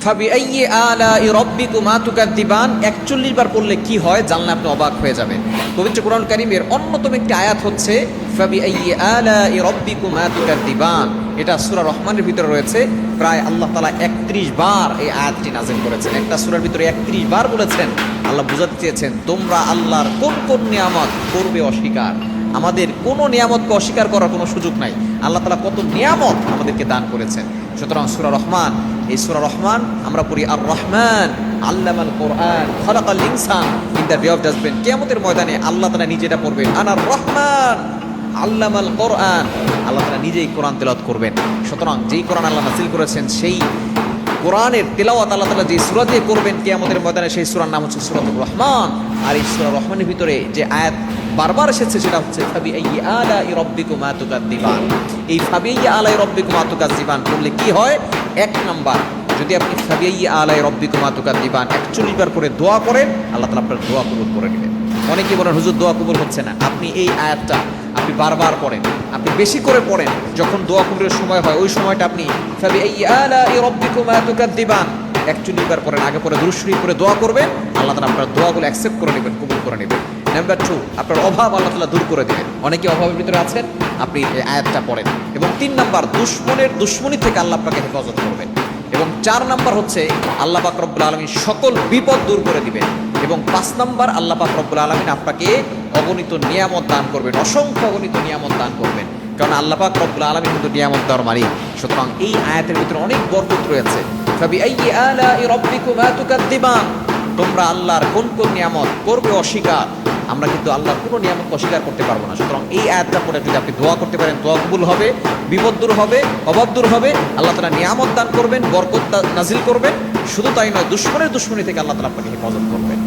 ফাবিআইয়ি আলাই রাব্বিকুমা তুকাদ্দিবান 41 বার পড়লে কি হয় জানলে আপনি অবাক হয়ে যাবেন। পবিত্র কোরআন কারীমের অন্যতম একটি আয়াত হচ্ছে ফাবিআইয়ি আলাই রাব্বিকুমা তুকাদ্দিবান। এটা সূরা রহমানের ভিতরে রয়েছে। প্রায় আল্লাহ তাআলা 31 বার এই আয়াতটি নাযিল করেছেন। একটা সূরার ভিতরে 31 বার বলেছেন। আল্লাহ বুঝাতে চেয়েছেন তোমরা আল্লাহর কোন কোন নিয়ামত করবে অস্বীকার। আমাদের কোনো নিয়ামতকে অস্বীকার করার কোনো সুযোগ নাই। আল্লাহ তাআলা কত নিয়ামত আমাদেরকে দান করেছেন। সুতরাং সূরা রহমান, এই সূরা রহমান আমরা পড়ি আর রহমান আল্লামাল কোরআন খালাকাল ইনসান in the day of judgement. কিয়ামতের ময়দানে আল্লাহ তাআলা নিজেটা পড়বেন আনার রহমান আল্লামাল কোরআন, আল্লাহ তাআলা নিজেই কোরআন তেলাওয়াত করবেন। সুতরাং যেই কোরআন আল্লাহ নাযিল করেছেন সেই কোরআনের তেলাওয়াত আল্লাহ তাআলা যে সূরা দিয়ে করবেন কিয়ামতের ময়দানে, সেই সূরার নাম হচ্ছে সূরাতুর রহমান। আর এই সূরা রহমানের ভিতরে যে আয়াত বারবার এসেছে সেটা হচ্ছে ফাবিআইয়ি আলাই রাব্বিকুমা তুকাদ্দিবান। এই ফাবিআইয়ি আলাই রাব্বিকুমা তুকাদ্দিবান বললে কি হয়? এক নাম্বার, যদি আপনি ফাবিআইয়ি আলাই রাব্বিকুমা তুকাদ্দিবান 41 বার করে দোয়া করেন আল্লাহ তাআলা আপনার দোয়া কবুল করে নেবেন। অনেকে বলেন হুজুর দোয়া কবুল হচ্ছে না। আপনি এই আয়াতটা আপনি বারবার পড়েন, আপনি বেশি করে পড়েন। যখন দোয়া কবুলের সময় হয় ওই সময়টা আপনি ফাবিআইয়ি আলাই রাব্বিকুমা তুকাদ্দিবান 41 বার পড়েন। আগে পরে দুরূদ শরীফ পড়ে দোয়া করবেন, আল্লাহ তাআলা আপনার দোয়াগুলো অ্যাকসেপ্ট করে নেবেন, কবুল করে নেবেন। নাম্বার 2, আপনার অভাব আল্লাহ তাআলা দূর করে দেবেন। অনেকে অভাবের ভিতরে আছেন, আপনি এই আয়াতটা পড়েন। এবং 3 নাম্বার, দুশমনের দুশমনি থেকে আল্লাহ আপনাকে হেফাজত করবেন। এবং 4 নাম্বার হচ্ছে আল্লাহ পাক রব্বুল আলামিন সকল বিপদ দূর করে দিবেন। এবং 5 নাম্বার, আল্লাহ পাক রব্বুল আলামিন আপনাকে অগণিত নিয়ামত দান করবেন, অসংখ্য অগণিত নিয়ামত দান করবেন। কারণ আল্লাহ পাক রব্বুল আলামিন কিন্তু নিয়ামত দেওয়ার মালিক। সুতরাং এই আয়াতের ভিতরে অনেক বরকত রয়েছে। ফাবিআইয়ি আলাই রাব্বিকুমা তুকাদ্দিবান, তোমরা আল্লাহর কোন কোন নিয়ামত করবে অস্বীকার। আমরা কিন্তু আল্লাহর কোনো নিয়ামত অস্বীকার করতে পারবো না। সুতরাং এই আয়াতটা পড়ে যদি আপনি দোয়া করতে পারেন দোয়া কবুল হবে, বিপদ দূর হবে, অভাব দূর হবে, আল্লাহ তাআলা নিয়ামত দান করবেন, বরকত নাজিল করবেন। শুধু তাই নয়, দুশমনের দুশমনি থেকে আল্লাহ তাআলা আপনাকে হেফাজত করবেন।